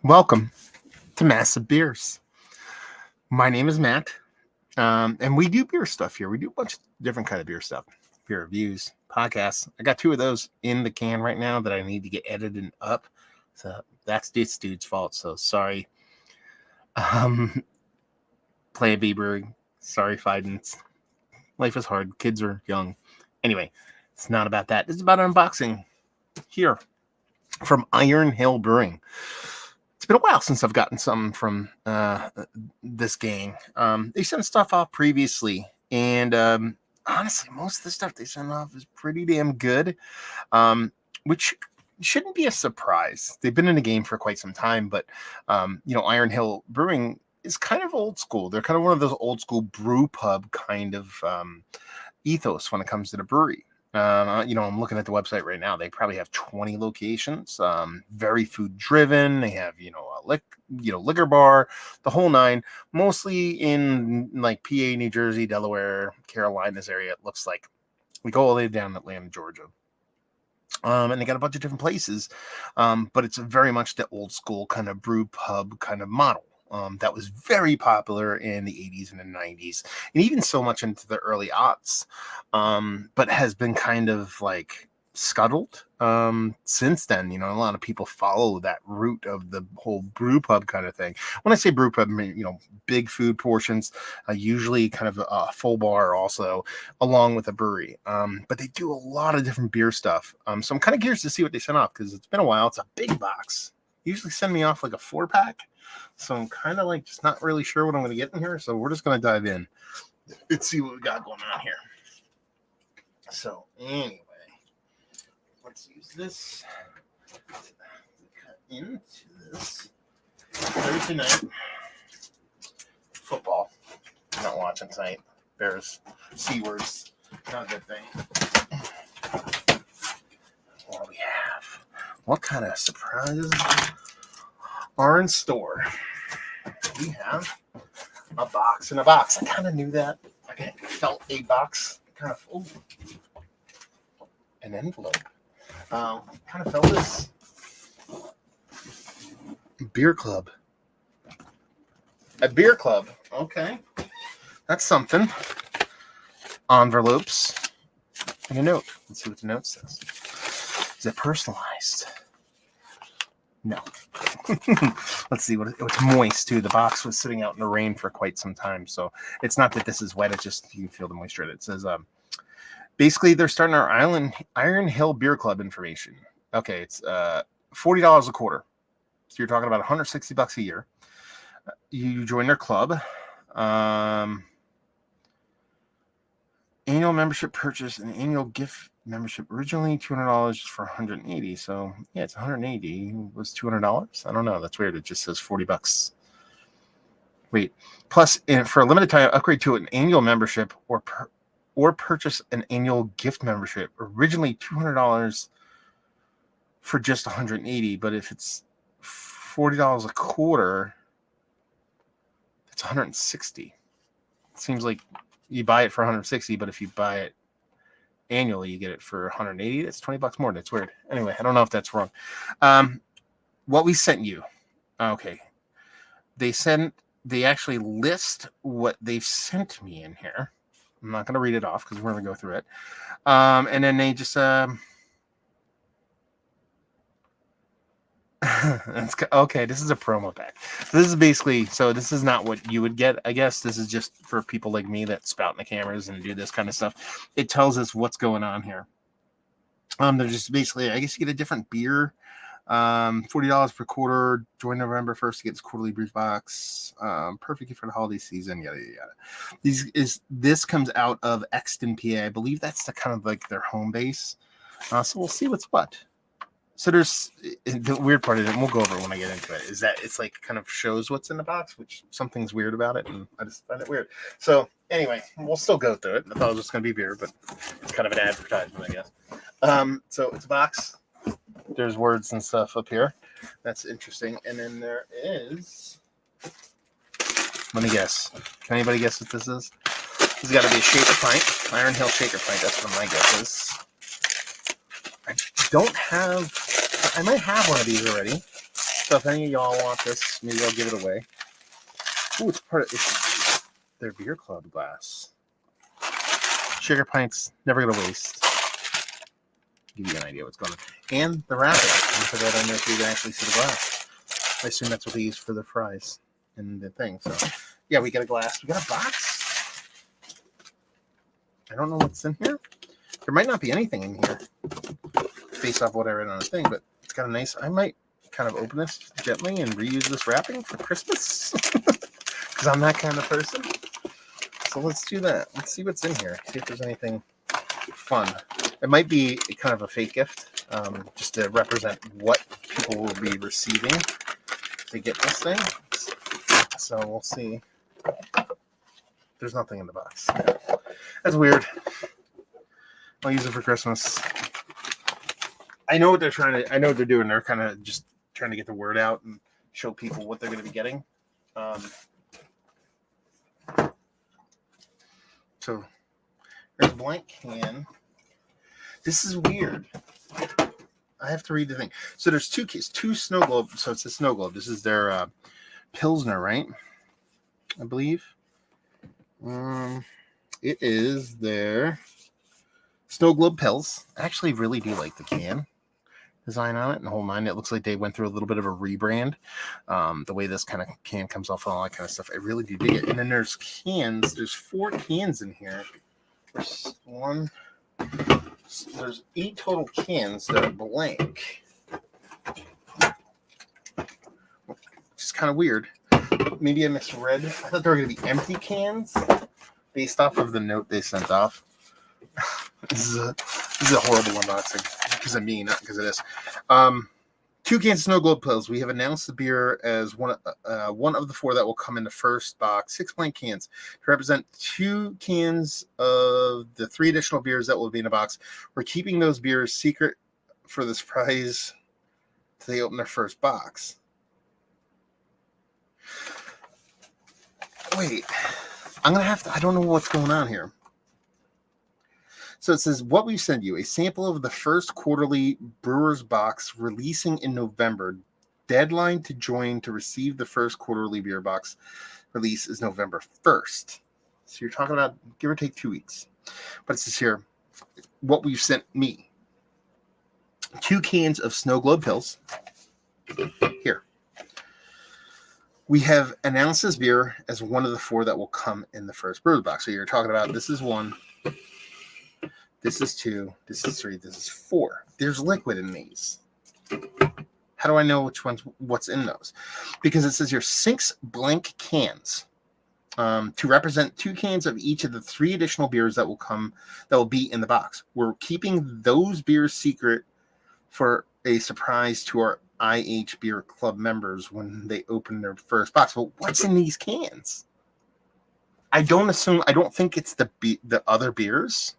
Welcome to Massive Beers. My name is Matt, and we do beer stuff here. We do a bunch of different kind of beer stuff, beer reviews, podcasts. I got 2 of those in the can right now that I need to get edited up. So that's this dude's fault. So sorry. Play a B Brewery. Sorry, Fidens. Life is hard. Kids are young. Anyway, it's not about that. It's about unboxing here from Iron Hill Brewing. It's been a while since I've gotten something from this gang. They sent stuff off previously, and honestly, most of the stuff they sent off is pretty damn good, which shouldn't be a surprise. They've been in the game for quite some time, but Iron Hill Brewing is kind of old school. They're kind of one of those old school brew pub kind of ethos when it comes to the brewery. I'm looking at the website right now. They probably have 20 locations. Very food driven. They have, liquor bar, the whole nine. Mostly in like PA, New Jersey, Delaware, Carolinas area. It looks like we go all the way down to Atlanta, Georgia. And they got a bunch of different places, but it's very much the old school kind of brew pub kind of model. That was very popular in the 80s and the 90s, and even so much into the early aughts, but has been kind of like scuttled since then. A lot of people follow that route of the whole brew pub kind of thing. When I say brew pub, I mean, big food portions, usually kind of a full bar also, along with a brewery. But they do a lot of different beer stuff. So I'm kind of curious to see what they sent off, because it's been a while. It's a big box. Usually send me off like a 4-pack. So I'm kind of like just not really sure what I'm going to get in here. So we're just going to dive in. Let's see what we got going on here. So anyway, let's use this to cut into this Thursday night football. I'm not watching tonight. Bears, C-words, not a good thing. What do we have? What kind of surprises are in store? We have a box in a box. I kind of knew that. I felt a box. An envelope. Kind of felt this. Beer club. A beer club. Okay. That's something. Envelopes. And a note. Let's see what the note says. Is it personalized? No. Let's see. It's moist too. The box was sitting out in the rain for quite some time, so it's not that this is wet. It's just you can feel the moisture. It says basically they're starting our Iron Hill Beer Club information. Okay, it's $40 a quarter, so you're talking about $160 a year. You join their club. Annual membership purchase and annual gift membership, originally $200 for $180. So yeah, it's $180. It was $200. I don't know. That's weird. It just says $40. Wait. Plus, for a limited time, upgrade to an annual membership or purchase an annual gift membership. Originally $200 for just $180, but if it's $40 a quarter, it's $160. It seems like you buy it for $160, but if you buy it annually, you get it for $180. That's $20 more. That's weird. Anyway, I don't know if that's wrong. What we sent you. Okay. They actually list what they've sent me in here. I'm not going to read it off because we're going to go through it. And then they just, okay, this is a promo pack. So this is basically, this is not what you would get, I guess. This is just for people like me that spout in the cameras and do this kind of stuff. It tells us what's going on here. They're just basically, I guess you get a different beer. $40 per quarter. Join November 1st to get this quarterly beer box. Perfect for the holiday season. Yada yada. This comes out of Exton, PA. I believe that's the kind of like their home base. So we'll see what's what. So there's the weird part of it, and we'll go over it when I get into it, is that it's like kind of shows what's in the box, which something's weird about it, and I just find it weird. So anyway, we'll still go through it. I thought it was just going to be beer, but it's kind of an advertisement, I guess. So it's a box. There's words and stuff up here. That's interesting. And then there is, let me guess. Can anybody guess what this is? This has got to be a shaker pint. Iron Hill shaker pint. That's what my guess is. I might have one of these already. So if any of y'all want this, maybe I'll give it away. Ooh, it's their beer club glass. Sugar pints, never gonna waste. Give you an idea what's going on. And the wrapping. So that I don't know if you can actually see the glass. I assume that's what they use for the fries and the thing. So yeah, we got a glass. We got a box. I don't know what's in here. There might not be anything in here based off what I read on the thing, but it's got a nice, I might kind of open this gently and reuse this wrapping for Christmas because I'm that kind of person. So let's do that. Let's see what's in here. See if there's anything fun. It might be kind of a fake gift, just to represent what people will be receiving to get this thing. So we'll see. There's nothing in the box. That's weird. I'll use it for Christmas. I know what they're trying to. I know what they're doing. They're kind of just trying to get the word out and show people what they're going to be getting. So there's a blank can. This is weird. I have to read the thing. So there's two snow globe. So it's a snow globe. This is their Pilsner, right? I believe. It is their Snow Globe Pils. I actually really do like the can design on it and the whole nine. It looks like they went through a little bit of a rebrand. The way this kind of can comes off and all that kind of stuff. I really do dig it. And then there's cans. There's 4 cans in here. There's 8 total cans that are blank. Which is kind of weird. Maybe I misread. I thought they were going to be empty cans based off of the note they sent off. This is a horrible unboxing because of me, not because of this. 2 cans of Snow Globe Pils. We have announced the beer as one of the 4 that will come in the first box. 6 blank cans to represent 2 cans of the 3 additional beers that will be in the box. We're keeping those beers secret for the surprise till they open their first box. Wait, I'm gonna have to. I don't know what's going on here. So it says, what we send you, a sample of the first quarterly Brewers box releasing in November. Deadline to join to receive the first quarterly beer box release is November 1st. So you're talking about give or take 2 weeks. But it says here, what we've sent me. 2 cans of Snow Globe Pils. Here. We have announced this beer as one of the 4 that will come in the first Brewers box. So you're talking about this is 1. This is 2, this is 3, this is 4. There's liquid in these. How do I know what's in those? Because it says here 6 blank cans to represent 2 cans of each of the 3 additional beers that will be in the box. We're keeping those beers secret for a surprise to our IH Beer Club members when they open their first box. Well, what's in these cans? I don't think it's the other beers.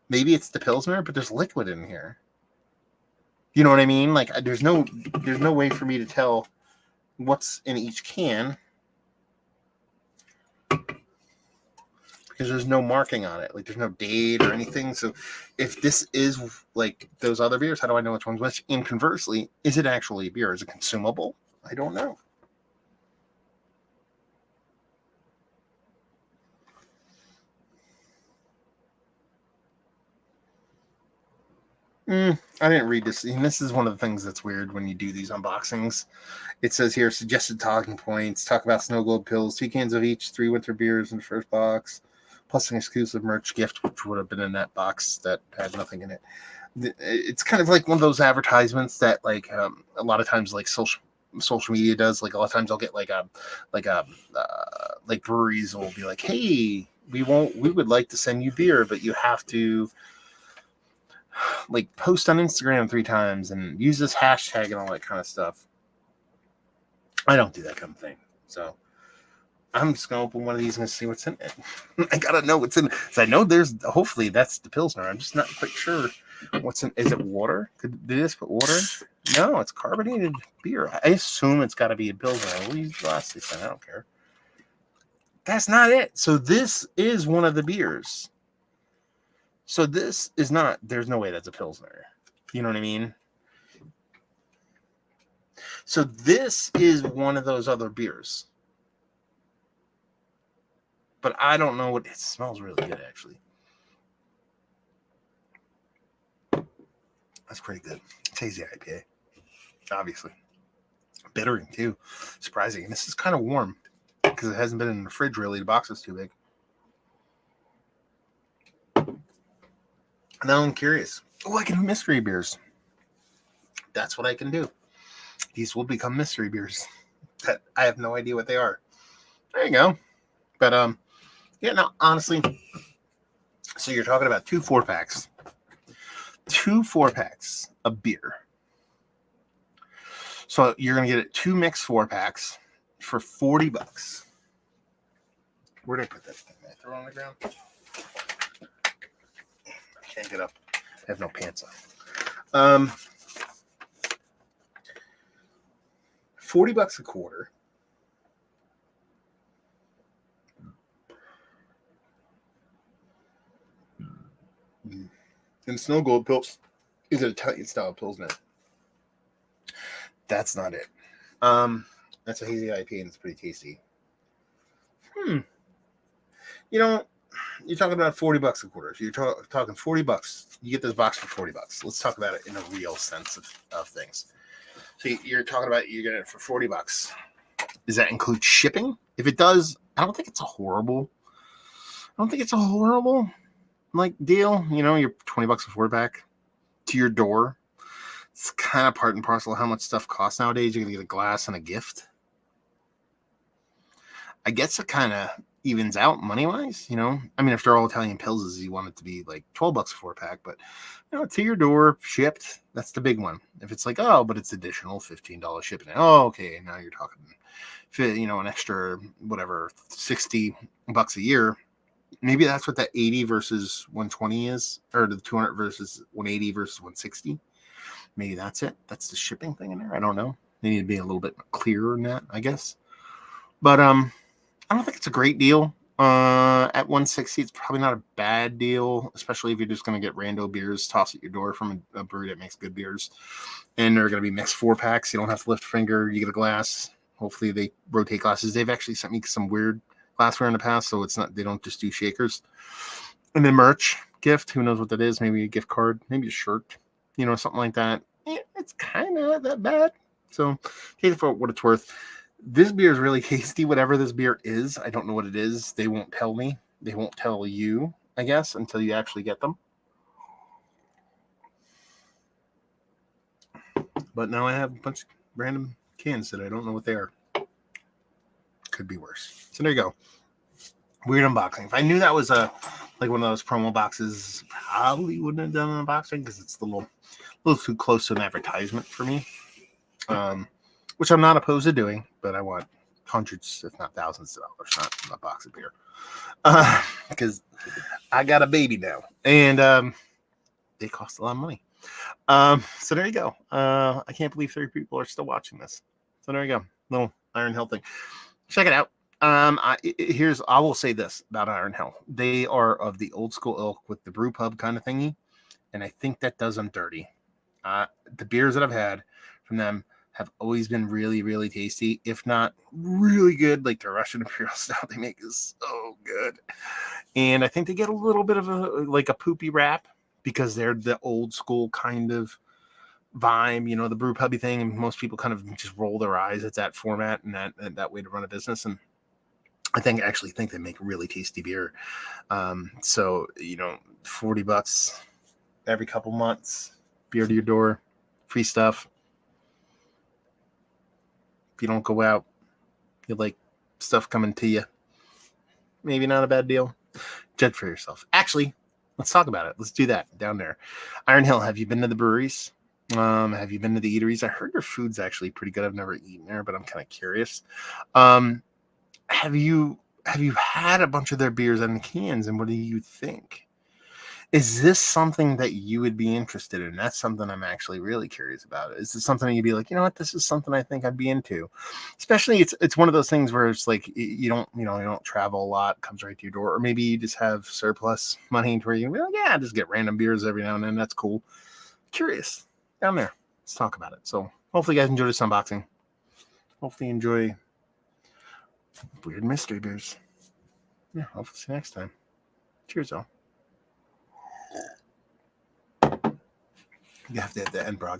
Maybe it's the Pilsner, but there's liquid in here. You know what I mean? Like, there's no way for me to tell what's in each can because there's no marking on it. Like, there's no date or anything. So, if this is like those other beers, how do I know which one's which? And conversely, is it actually a beer? Is it consumable? I don't know. I didn't read this. And this is one of the things that's weird when you do these unboxings. It says here, suggested talking points. Talk about Snow Globe Pils. 2 cans of each, 3 winter beers in the first box. Plus an exclusive merch gift, which would have been in that box that had nothing in it. It's kind of like one of those advertisements that, like, a lot of times, like social media does. Like, a lot of times I'll get like breweries will be like, hey, we would like to send you beer, but you have to like post on Instagram 3 times and use this hashtag and all that kind of stuff. I don't do that kind of thing. So I'm just going to open one of these and see what's in it. I got to know what's in it. So I know hopefully that's the Pilsner. I'm just not quite sure what's in. Is it water? Did this put water? No, it's carbonated beer. I assume it's got to be a Pilsner. We'll use the glass they sent. I don't care. That's not it. So this is one of the beers. So this is not, there's no way that's a Pilsner. You know what I mean? So this is one of those other beers. But I don't know what it smells really good, actually. That's pretty good. It's hazy IPA, obviously. Bittering too. Surprising. And this is kind of warm because it hasn't been in the fridge really. The box is too big. Now I'm curious. Oh, I can do mystery beers. That's what I can do. These will become mystery beers that I have no idea what they are. There you go. But yeah, no, honestly. So you're talking about 2 4-packs. 2 4-packs of beer. So you're gonna get 2 mixed 4-packs for $40. Where did I put that thing? Did I throw it on the ground? I can't get up. I have no pants on. $40 a quarter. And Snow Gold Pils is an Italian style Pilsner. That's not it. That's a hazy IPA and it's pretty tasty. You know, you're talking about $40 a quarter. So you're talking $40. You get this box for $40. Let's talk about it in a real sense of things. So you're talking about you're getting it for $40. Does that include shipping? If it does, I don't think it's a horrible like deal. You know, you're $20 a 4-pack to your door. It's kind of part and parcel of how much stuff costs nowadays. You're gonna get a glass and a gift. I guess it kind of evens out money wise, you know. I mean, if they're all Italian Pilses, you want it to be like $12 a 4-pack, but you know, to your door, shipped, that's the big one. If it's like, oh, but it's additional $15 shipping, oh, okay, now you're talking, you know, an extra whatever $60 a year. Maybe that's what that 80 versus 120 is, or the 200 versus 180 versus 160. Maybe that's it. That's the shipping thing in there. I don't know. They need to be a little bit clearer in that, I guess. But I don't think it's a great deal. At 160, it's probably not a bad deal, especially if you're just going to get rando beers tossed at your door from a brewery that makes good beers. And they're going to be mixed 4-packs. You don't have to lift a finger. You get a glass. Hopefully they rotate glasses. They've actually sent me some weird glassware in the past, so it's not, they don't just do shakers. And then merch, gift, who knows what that is? Maybe a gift card, maybe a shirt, you know, something like that. Yeah, it's kind of not that bad. So take it for what it's worth. This beer is really tasty, whatever this beer is. I don't know what it is. They won't tell me. They won't tell you, I guess, until you actually get them. But now I have a bunch of random cans that I don't know what they are. Could be worse. So there you go. Weird unboxing. If I knew that was like one of those promo boxes, probably wouldn't have done an unboxing because it's a little too close to an advertisement for me. Which I'm not opposed to doing, but I want hundreds, if not thousands of dollars, not a box of beer. Because I got a baby now, and they cost a lot of money. So there you go. I can't believe 3 people are still watching this. So there you go. Little Iron Hill thing. Check it out. I will say this about Iron Hill. They are of the old school ilk with the brew pub kind of thingy, and I think that does them dirty. The beers that I've had from them have always been really, really tasty, if not really good. Like the Russian Imperial Stout they make is so good. And I think they get a little bit of a poopy rap because they're the old school kind of vibe, you know, the brew pubby thing. And most people kind of just roll their eyes at that format and that way to run a business. And I actually think they make really tasty beer. So, you know, $40 every couple months, beer to your door, free stuff. If you don't go out, you like stuff coming to you. Maybe not a bad deal. Judge for yourself. Actually, let's talk about it. Let's do that down there. Iron Hill, have you been to the breweries? Have you been to the eateries? I heard their food's actually pretty good. I've never eaten there, but I'm kind of curious. Have you had a bunch of their beers in cans, and what do you think? Is this something that you would be interested in? That's something I'm actually really curious about. Is this something you'd be like, you know what, this is something I think I'd be into? Especially it's one of those things where it's like you don't travel a lot, it comes right to your door, or maybe you just have surplus money to where you go, yeah, just get random beers every now and then. That's cool. Curious down there. Let's talk about it. So hopefully you guys enjoyed this unboxing. Hopefully you enjoy weird mystery beers. Yeah, hopefully see you next time. Cheers, all. You have to hit the end broadcast.